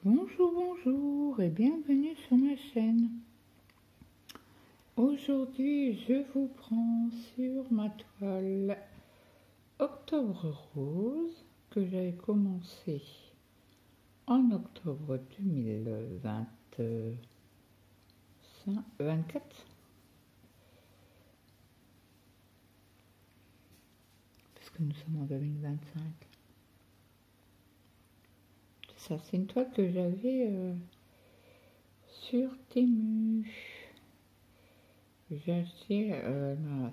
Bonjour, bonjour et bienvenue sur ma chaîne. Aujourd'hui, je vous prends sur ma toile Octobre Rose que j'avais commencé en octobre 2024. Parce que nous sommes en 2025. Ça, c'est une toile que j'avais sur Temu. J'ai acheté,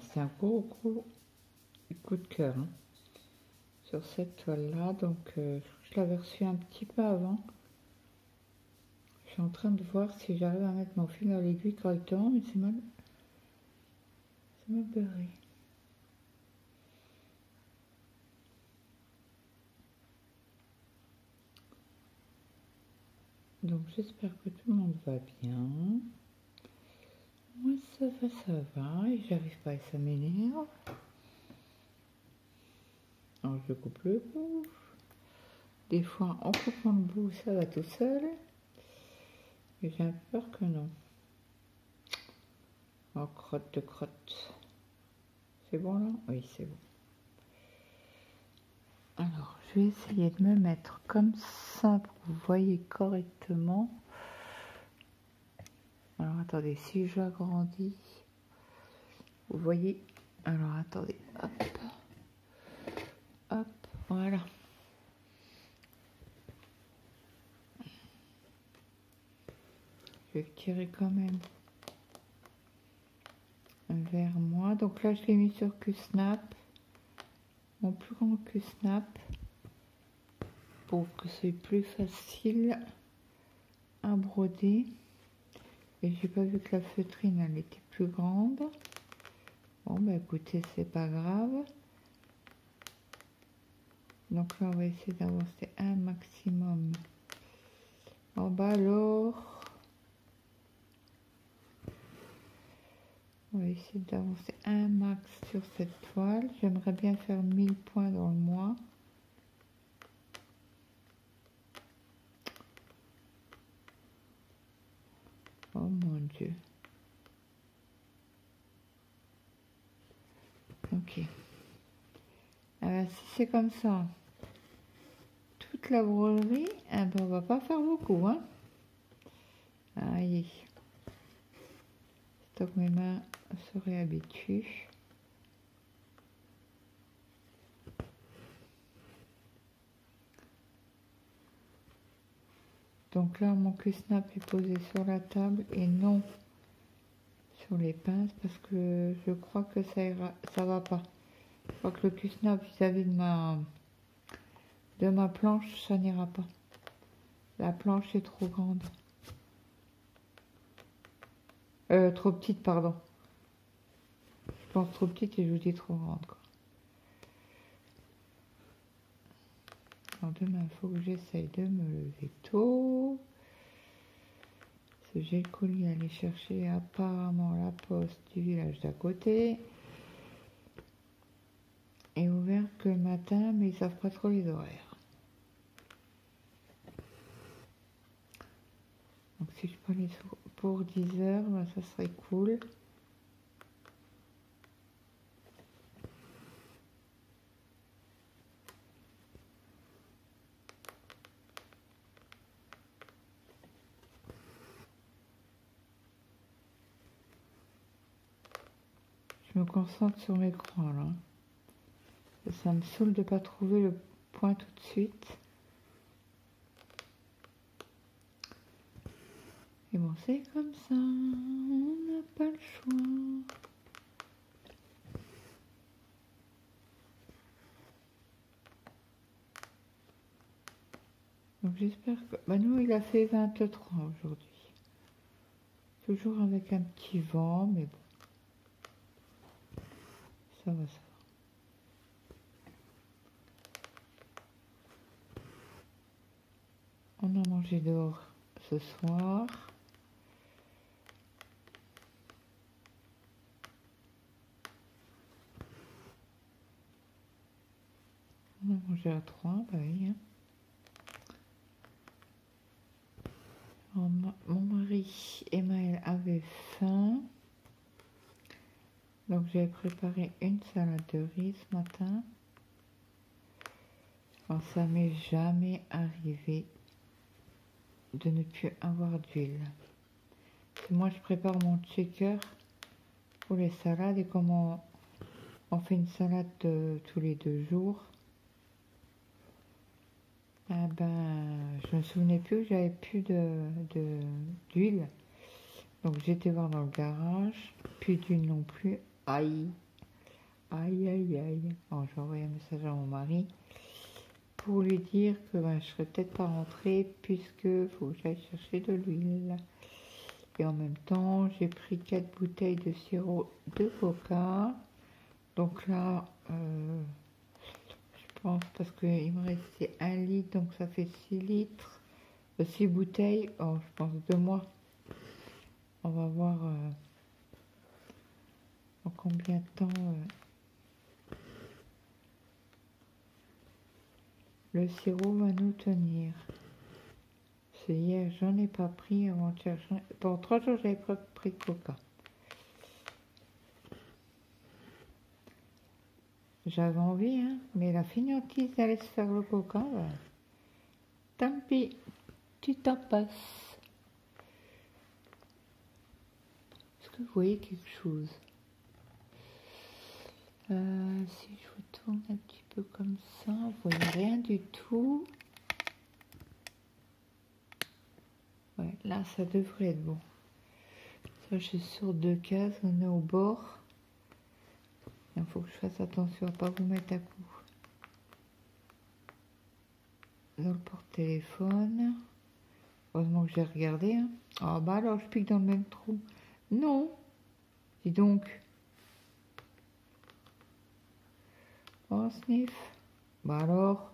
c'est un gros coup de cœur hein, sur cette toile là, donc je l'avais reçu un petit peu avant. Je suis en train de voir si j'arrive à mettre mon fil à l'aiguille correctement, mais c'est mal barré. Donc j'espère que tout le monde va bien. Moi ça va, et j'arrive pas et ça m'énerve. Alors je coupe le bout. Des fois en coupant le bout ça va tout seul. Et j'ai peur que non. Oh crotte de crotte. C'est bon là? Oui c'est bon. Alors je vais essayer de me mettre comme ça pour que vous voyez correctement. Alors attendez, si j'agrandis, vous voyez. Alors attendez, hop, hop, voilà. Je vais tirer quand même vers moi. Donc là je l'ai mis sur Q-Snap, mon plus grand Q-Snap, pour que c'est plus facile à broder. Et j'ai pas vu que la feutrine elle était plus grande. Bon bah écoutez, c'est pas grave. Donc là on va essayer d'avancer un maximum. Oh bah alors, on va essayer d'avancer un max sur cette toile. J'aimerais bien faire 1000 points dans le mois. Oh mon Dieu. Ok. Alors si c'est comme ça, toute la broderie, eh ben, on va pas faire beaucoup, hein. Aïe. C'est que mes mains se réhabituent. Donc là, mon Q-Snap est posé sur la table et non sur les pinces parce que je crois que ça va pas. Je crois que le Q-Snap vis-à-vis de ma planche, ça n'ira pas. La planche est trop grande. Trop petite, pardon. Je pense trop petite et je vous dis trop grande, quoi. Alors demain, il faut que j'essaye de me lever tôt. Parce que j'ai le colis à aller chercher apparemment la poste du village d'à côté. Est ouvert que le matin, mais ils savent pas trop les horaires. Donc si je peux aller pour 10 heures, ben, ça serait cool. Je me concentre sur mes croix là. Et ça me saoule de pas trouver le point tout de suite. Et bon, c'est comme ça, on n'a pas le choix. Donc j'espère que... Bah nous, il a fait 23 aujourd'hui. Toujours avec un petit vent, mais bon. Ça va, ça va. On a mangé dehors ce soir. On a mangé à 3, bah oui. Hein. Alors, mon mari et Maël avaient faim. Donc j'ai préparé une salade de riz ce matin. Alors ça m'est jamais arrivé de ne plus avoir d'huile. Moi je prépare mon shaker pour les salades et comme on fait une salade tous les 2 jours, ah ben, je me souvenais plus que j'avais plus d'huile. Donc j'étais voir dans le garage, plus d'huile non plus. Aïe, aïe, aïe, aïe. Alors j'ai envoyé un message à mon mari pour lui dire que ben, je serais peut-être pas rentrée puisque faut que j'aille chercher de l'huile. Et en même temps, j'ai pris 4 bouteilles de sirop de coca. Donc là, je pense, parce qu'il me restait 1 litre, donc ça fait 6 litres, 6 bouteilles. Oh, je pense 2 mois. On va voir en combien de temps le sirop va nous tenir. C'est hier, j'en ai pas pris, avant-hier, pendant 3 jours, j'avais pas pris de coca. J'avais envie, hein, mais la fainéantise d'aller se faire le coca, bah, tant pis, tu t'en passes. Est-ce que vous voyez quelque chose? Si je tourne un petit peu comme ça, vous voyez rien du tout. Ouais, là, ça devrait être bon. Ça, je suis sur 2 cases, on est au bord. Il faut que je fasse attention à ne pas vous mettre à coup. Dans le porte-téléphone. Heureusement que j'ai regardé. Hein. Ah bah alors, je pique dans le même trou. Non. Dis donc. Oh, sniff. Bah alors.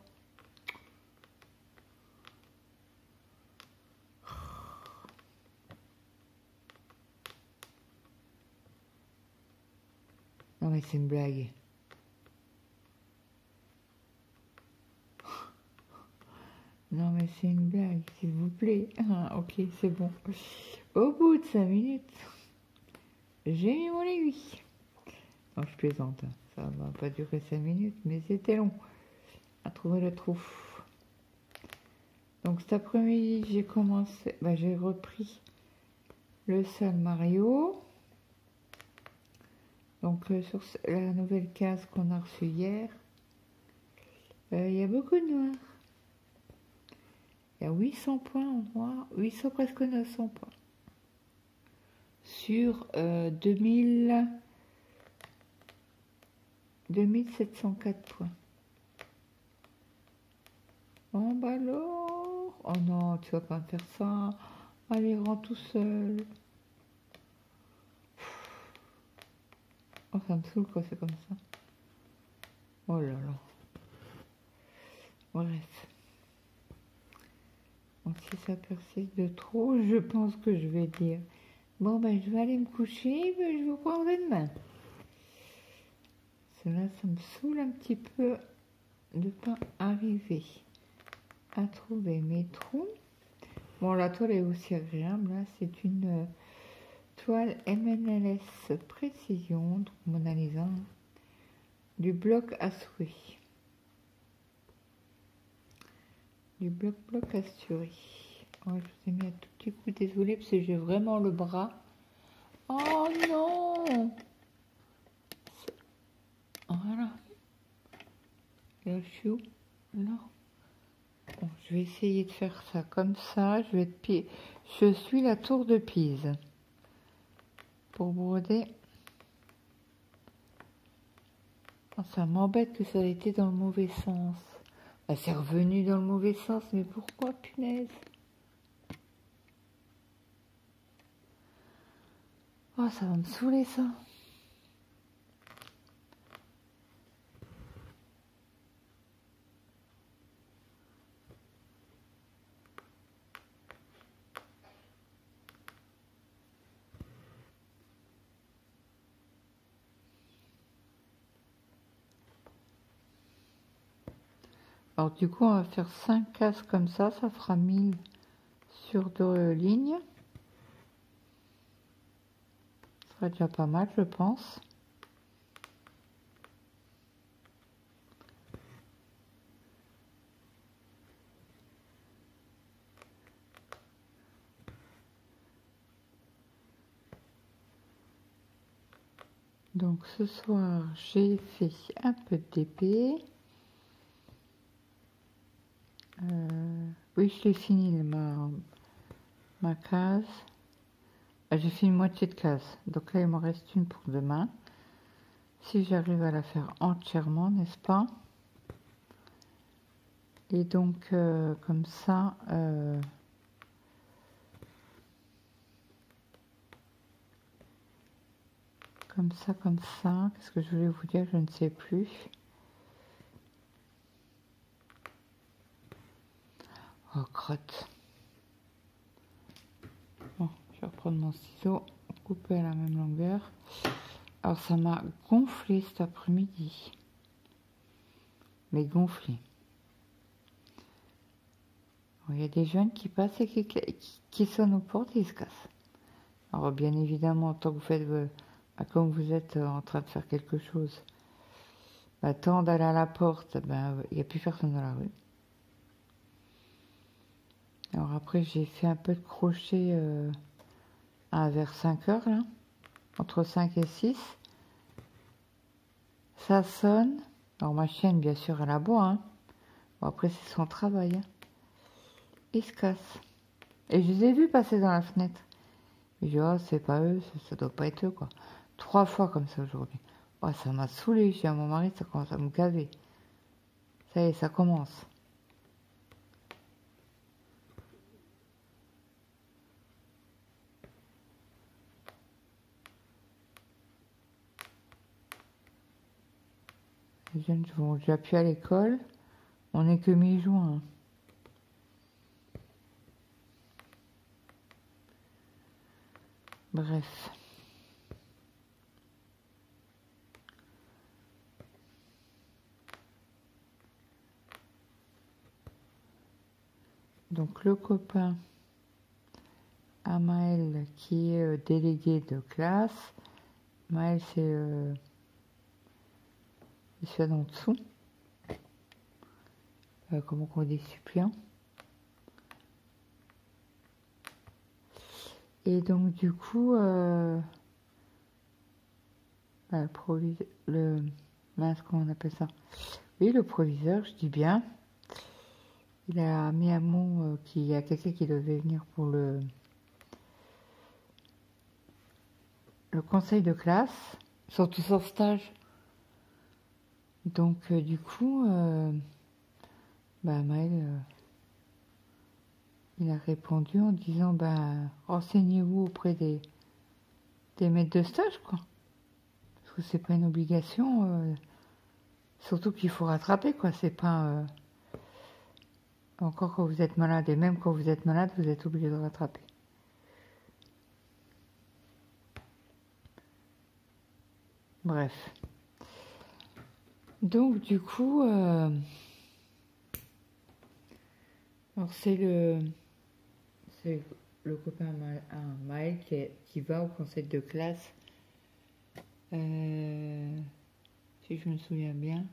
Non mais c'est une blague. Non mais c'est une blague, s'il vous plaît. Ah, ok, c'est bon. Au bout de 5 minutes, j'ai mis mon aiguille. Non, je plaisante. Hein. Ça va pas durer 5 minutes, mais c'était long à trouver le trou. Donc cet après-midi, j'ai commencé, j'ai repris le Sol Mario. Donc sur la nouvelle case qu'on a reçue hier, il y a beaucoup de noirs. Il y a 800 points en noir, 800 presque 900 points. Sur 2704 points. Oh bah alors. Oh non, tu vas pas me faire ça. Allez, rends tout seul. Oh, ça me saoule quand c'est comme ça. Oh là là. Bref. Donc si ça persiste de trop, je pense que je vais dire bon ben je vais aller me coucher, mais je vous prendrai demain. Cela, ça me saoule un petit peu de pas arriver à trouver mes trous. Bon, la toile est aussi agréable, là, c'est une toile MNLS Précision, donc Mona Lisa, du bloc à souris. Du bloc assuré. Ouais, je vous ai mis un tout petit coup, désolé, parce que j'ai vraiment le bras. Oh non! Voilà. Là, je suis où? Là. Bon, je vais essayer de faire ça comme ça. Je vais être je suis la tour de Pise. Pour broder. Oh, ça m'embête que ça ait été dans le mauvais sens. Bah, c'est revenu dans le mauvais sens, mais pourquoi, punaise? Oh, ça va me saouler, ça. Alors, du coup, on va faire 5 cases comme ça fera 1000 sur 2 lignes. Ce serait déjà pas mal, je pense. Donc ce soir, j'ai fait un peu d'épée. Oui, je l'ai fini, ma case. J'ai fait une moitié de case. Donc là, il m'en reste une pour demain. Si j'arrive à la faire entièrement, n'est-ce pas? Et donc, comme ça... comme ça. Qu'est-ce que je voulais vous dire? Je ne sais plus. Oh, crotte. Bon, je vais reprendre mon ciseau, couper à la même longueur. Alors, ça m'a gonflé cet après-midi. Mais gonflé. Il y a des jeunes qui passent et qui sonnent aux portes et ils se cassent. Alors, bien évidemment, tant que vous faites... comme vous êtes en train de faire quelque chose, tant d'aller à la porte, il n'y a plus personne dans la rue. Alors après, j'ai fait un peu de crochet vers 5 heures, là, entre 5 et 6. Ça sonne. Alors ma chienne, bien sûr, elle aboie. Hein. Bon, après, c'est son travail. Hein. Ils se cassent. Et je les ai vus passer dans la fenêtre. Et je dis, oh, c'est pas eux, ça doit pas être eux, quoi. 3 fois comme ça aujourd'hui. Oh, ça m'a saoulé. Je dis à mon mari, ça commence à me gaver. Ça y est, ça commence. Les jeunes vont déjà plus à l'école. On n'est que mi-juin. Bref. Donc le copain à Maël qui est délégué de classe. Maël c'est celui en dessous. Comment on dit, suppléant. Et donc du coup mince, comment on appelle ça? Oui, le proviseur, je dis bien. Il a mis un mot qu'il y a quelqu'un qui devait venir pour le conseil de classe, surtout sur stage. Donc du coup, Maël, il a répondu en disant, renseignez-vous auprès des maîtres de stage, quoi. Parce que c'est pas une obligation, surtout qu'il faut rattraper, quoi. C'est pas... encore quand vous êtes malade, et même quand vous êtes malade, vous êtes obligé de rattraper. Bref. Donc du coup, alors c'est le copain Maël qui va au conseil de classe, si je me souviens bien,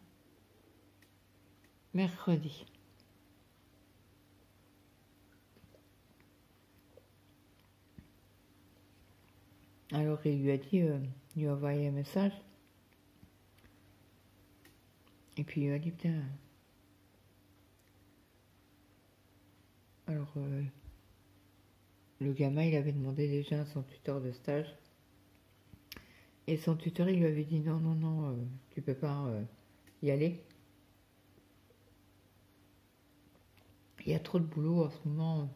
mercredi. Alors il lui a dit, il lui a envoyé un message. Et puis il lui a dit, putain. Alors le gamin, il avait demandé déjà à son tuteur de stage. Et son tuteur, il lui avait dit, non, tu peux pas y aller. Il y a trop de boulot en ce moment.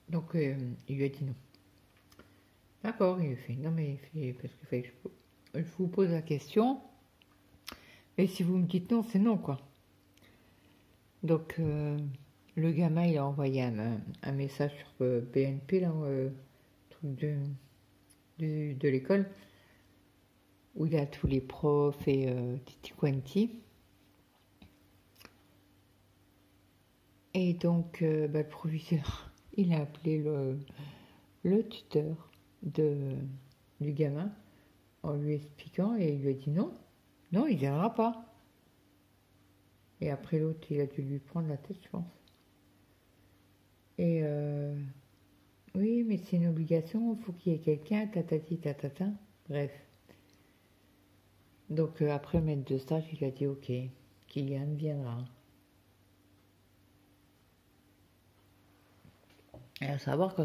Donc il lui a dit non. D'accord, il a fait, non mais parce qu'il fallait que je vous pose la question. Et si vous me dites non, c'est non, quoi. Donc, le gamin, il a envoyé un message sur BNP, là, truc de l'école, où il a tous les profs et Titi Quanti. Et donc, le proviseur, il a appelé le tuteur du gamin en lui expliquant et il lui a dit non, non, il viendra pas. Et après l'autre, il a dû lui prendre la tête, je pense. Et oui, mais c'est une obligation, il faut qu'il y ait quelqu'un, tatati, tatata. Bref. Donc après le maître de stage, il a dit ok, Kylian viendra. Et à savoir que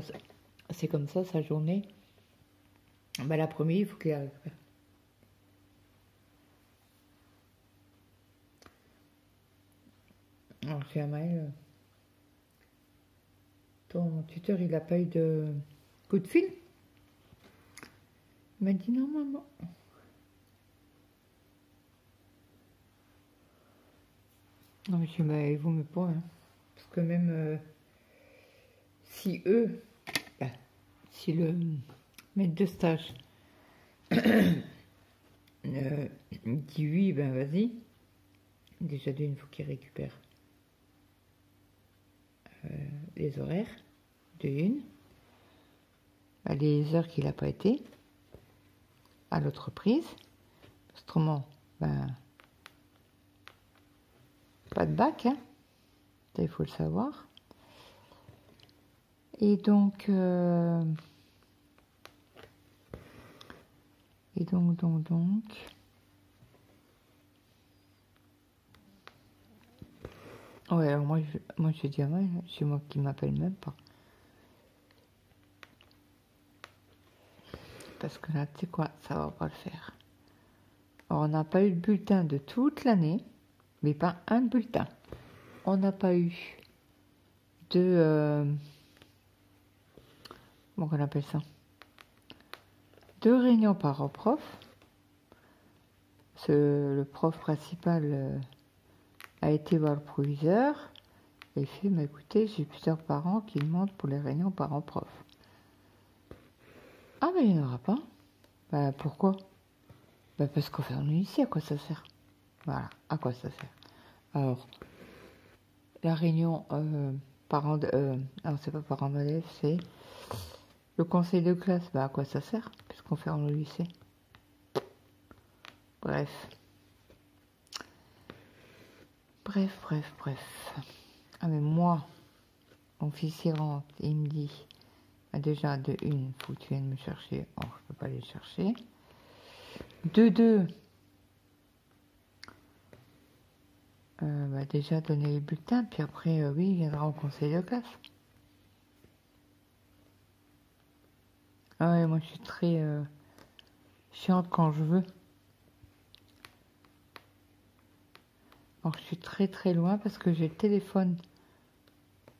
c'est comme ça sa journée. L'après-midi, il faut qu'il arrive. Alors j'ai Amael, ton tuteur, il n'a pas eu de coup de fil? Il m'a dit non, maman. Non, mais je dis, il vaut mieux pas, hein. Parce que même si eux, si le maître de stage dit oui, vas-y. Déjà d'une, il faut qu'il récupère les horaires de une, les heures qu'il n'a pas été à l'autre reprise. Autrement, pas de bac, hein. Ça, il faut le savoir. Et donc, ouais, alors moi je dis à moi, c'est moi qui m'appelle même pas. Parce que là, tu sais quoi, ça va pas le faire. Alors, on n'a pas eu de bulletin de toute l'année, mais pas un bulletin. On n'a pas eu de... comment on appelle ça? 2 réunions par prof. Le prof principal a été voir le proviseur et fait, écoutez, j'ai plusieurs parents qui demandent pour les réunions parents-prof. Ah, mais il n'y en aura pas. Pourquoi? Parce qu'on fait un ici, à quoi ça sert? Voilà, à quoi ça sert? Alors, la réunion alors c'est pas parents d'élèves, c'est le conseil de classe, à quoi ça sert? Puisqu'on fait en lycée. Bref. Ah, mais moi, mon fils il rentre, il me dit, déjà, de une, faut que tu viennes me chercher. Oh, je peux pas aller chercher. De deux, déjà donner les bulletins, puis après, oui, il viendra au conseil de classe. Ah ouais, moi je suis très chiante quand je veux. Alors je suis très très loin parce que j'ai le téléphone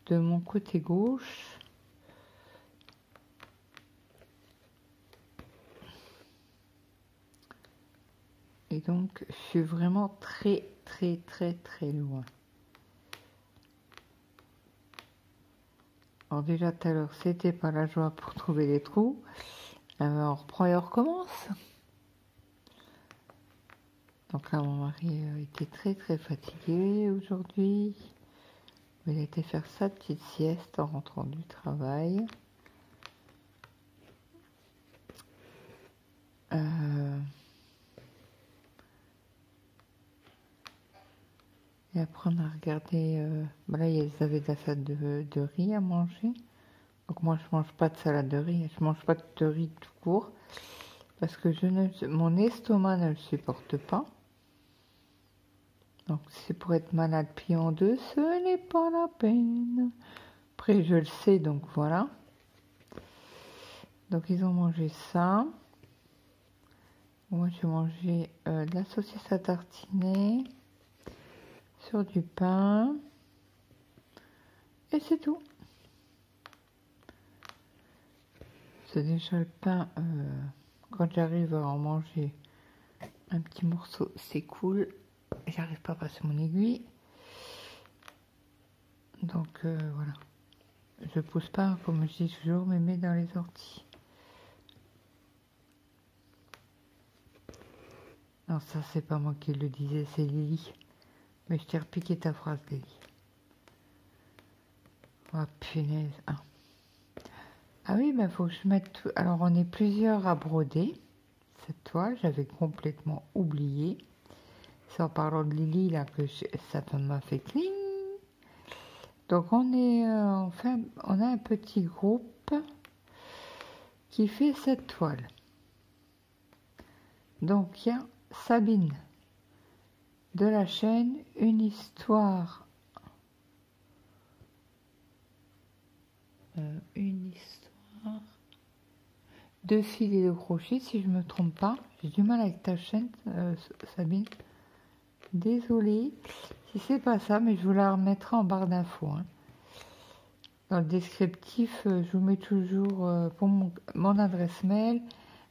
de mon côté gauche. Et donc je suis vraiment très très très très loin. Alors déjà tout à l'heure c'était pas la joie pour trouver les trous. On reprend et on recommence. Donc là mon mari était très très fatigué aujourd'hui. Il a été faire sa petite sieste en rentrant du travail. Et après, on a regardé. Là, ils avaient de la salade de riz à manger. Donc, moi, je mange pas de salade de riz. Je mange pas de riz tout court. Parce que mon estomac ne le supporte pas. Donc, c'est pour être malade plié en deux, ce n'est pas la peine. Après, je le sais, donc voilà. Donc, ils ont mangé ça. Moi, j'ai mangé de la saucisse à tartiner. Sur du pain. Et c'est tout. C'est déjà le pain. Quand j'arrive à en manger un petit morceau, c'est cool. J'arrive pas à passer mon aiguille. Donc voilà. Je pousse pas, comme je dis toujours, mes mains dans les orties. Non, ça c'est pas moi qui le disais, c'est Lily. Mais je t'ai repiqué ta phrase, Lily. Oh punaise. Ah oui, il faut que je mette tout. Alors on est plusieurs à broder cette toile, j'avais complètement oublié. C'est en parlant de Lily là que ça m'a fait cling. Donc on est enfin on a un petit groupe qui fait cette toile. Donc il y a Sabine de la chaîne Une histoire. Une histoire de fil et de crochet, si je me trompe pas. J'ai du mal avec ta chaîne, Sabine. Désolée si c'est pas ça, mais je vous la remettrai en barre d'infos. Hein. Dans le descriptif, je vous mets toujours pour mon adresse mail,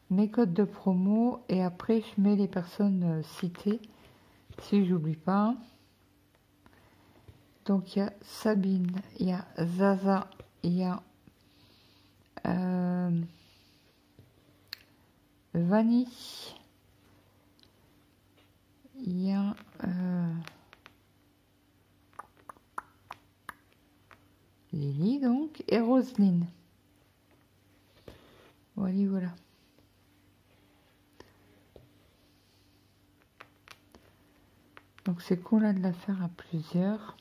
mes codes de promo, et après je mets les personnes citées, si j'oublie pas. Donc il y a Sabine, il y a Zaza, il y a Vanille, il y a Lily donc, et Roselyne. Voilà, voilà. Donc c'est cool là de la faire à plusieurs.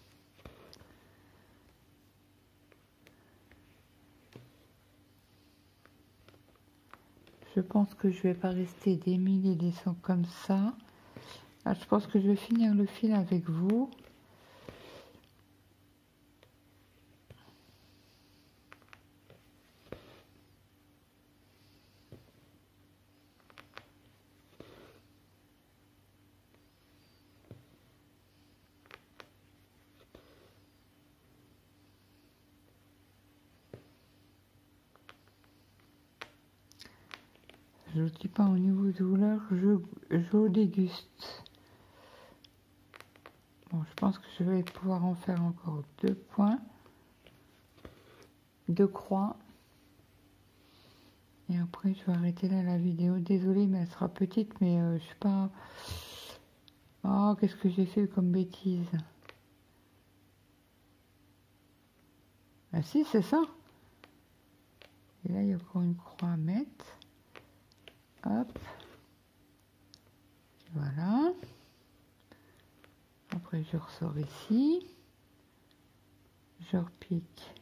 Je pense que je vais pas rester des milliers des cents comme ça. Ah, je pense que je vais finir le fil avec vous. Je ne dis pas au niveau de douleur, je déguste. Bon, je pense que je vais pouvoir en faire encore 2 points, 2 croix. Et après, je vais arrêter là la vidéo. Désolée, mais elle sera petite, mais je sais pas... Oh, qu'est-ce que j'ai fait comme bêtise? Ah si, c'est ça. Et là, il y a encore une croix à mettre. Hop. Voilà. Après, je ressors ici. Je repique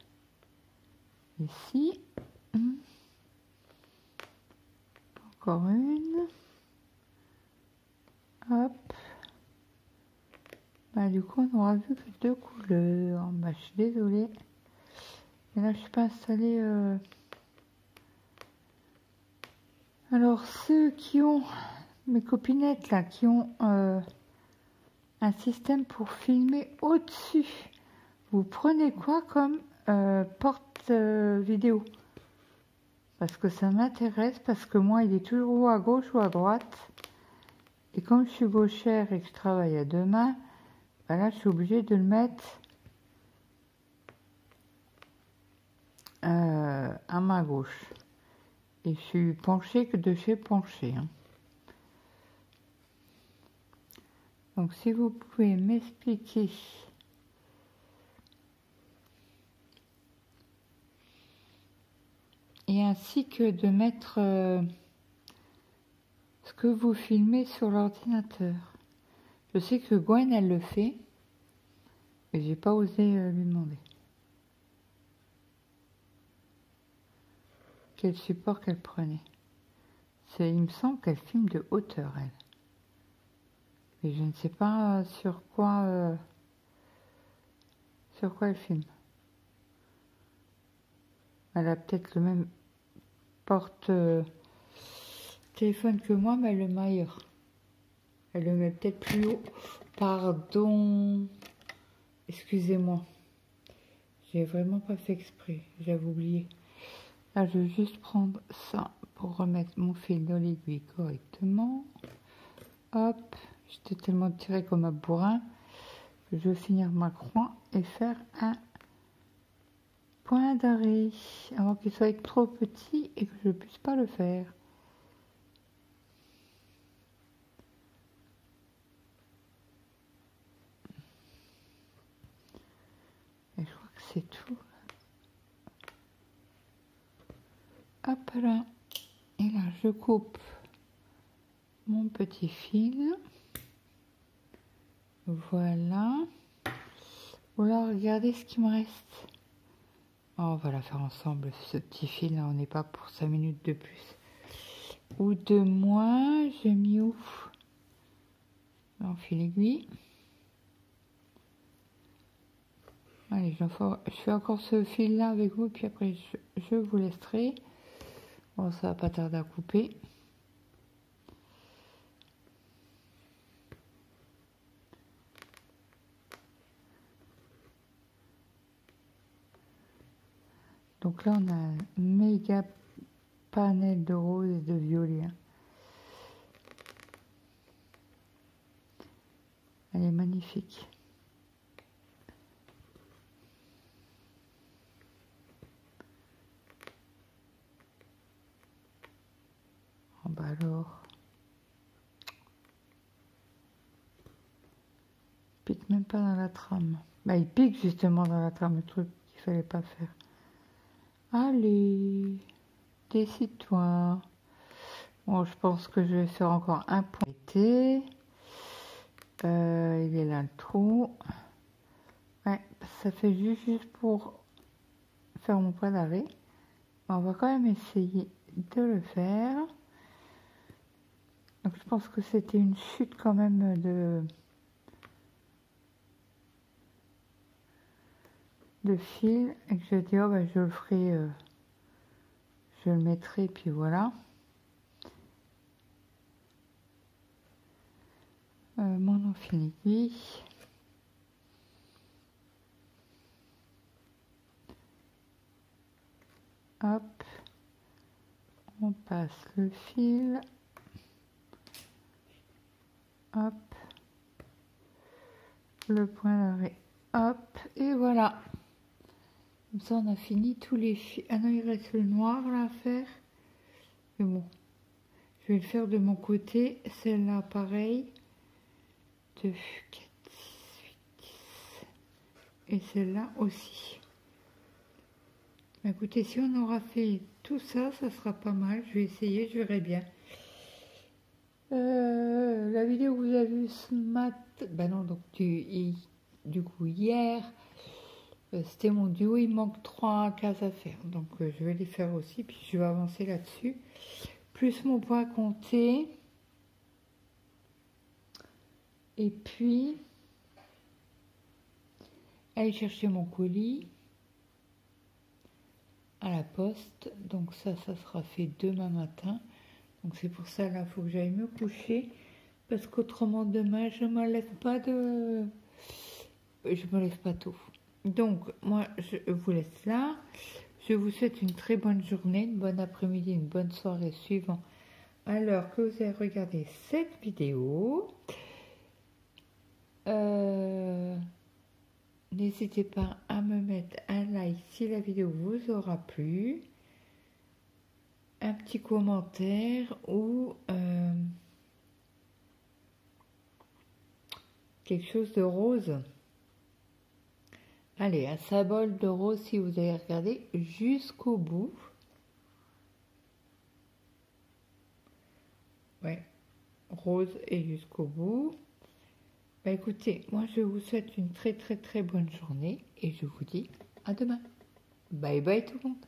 ici. Encore une. Hop. Bah, du coup, on aura vu que 2 couleurs. Bah, je suis désolée. Et là, je suis pas installée. Alors, ceux qui ont, mes copinettes là, qui ont un système pour filmer au-dessus, vous prenez quoi comme porte vidéo? Parce que ça m'intéresse, parce que moi, il est toujours ou à gauche ou à droite. Et comme je suis gauchère et que je travaille à 2 mains, bah là, je suis obligée de le mettre à main gauche. Et je suis penchée que de chez penchée. Hein. Donc, si vous pouvez m'expliquer et ainsi que de mettre ce que vous filmez sur l'ordinateur. Je sais que Gwen, elle le fait, mais j'ai pas osé lui demander. Quel support qu'elle prenait. Il me semble qu'elle filme de hauteur, elle. Mais je ne sais pas sur quoi elle filme. Elle a peut-être le même porte téléphone que moi, mais elle le met ailleurs. Elle le met peut-être plus haut. Pardon. Excusez-moi. J'ai vraiment pas fait exprès. J'avais oublié. Là, je vais juste prendre ça pour remettre mon fil dans l'aiguille correctement. Hop. J'étais tellement tirée comme un bourrin que je vais finir ma croix et faire un point d'arrêt avant qu'il soit trop petit et que je ne puisse pas le faire. Et je crois que c'est tout. Hop là. Et là, je coupe mon petit fil. Voilà. Voilà, regardez ce qui me reste. Oh, on va la faire ensemble, ce petit fil là. On n'est pas pour 5 minutes de plus. Ou de moins. J'ai mis où? On fil aiguille. Allez, je fais encore ce fil là avec vous, puis après je vous laisserai. Bon, ça va pas tarder à couper. Donc là, on a un méga panel de rose et de violet. Elle est magnifique. Oh bah alors. Il pique même pas dans la trame. Bah, il pique justement dans la trame, le truc qu'il fallait pas faire. Allez, décide-toi. Bon, je pense que je vais faire encore un point. Il est là le trou. Ouais, ça fait juste pour faire mon point d'arrêt. On va quand même essayer de le faire. Donc je pense que c'était une chute quand même de fil et que je dis oh bah je le ferai, je le mettrai puis voilà. Mon enfile aiguille. Hop, on passe le fil. Hop, le point d'arrêt. Hop, et voilà. Comme ça, on a fini tous les fils. Ah non, il reste le noir là à faire. Mais bon, je vais le faire de mon côté. Celle-là, pareil. 2, 4, 6, 8, 10. Et celle-là aussi. Écoutez, si on aura fait tout ça, ça sera pas mal. Je vais essayer, je verrai bien. La vidéo que vous avez vue ce matin, bah non, donc du coup hier, c'était mon duo, il manque 3 cases à faire. Donc je vais les faire aussi, puis je vais avancer là-dessus. Plus mon point compté. Et puis, aller chercher mon colis à la poste. Donc ça sera fait demain matin. Donc c'est pour ça là, il faut que j'aille me coucher. Parce qu'autrement demain, je me lève pas tôt. Donc moi, je vous laisse là. Je vous souhaite une très bonne journée, une bonne après-midi, une bonne soirée suivant à l'heure que vous avez regardé cette vidéo. N'hésitez pas à me mettre un like si la vidéo vous aura plu, un petit commentaire ou quelque chose de rose. Allez, un symbole de rose si vous avez regardé jusqu'au bout. Ouais, rose et jusqu'au bout. Bah écoutez, moi je vous souhaite une très très très bonne journée et je vous dis à demain. Bye bye tout le monde.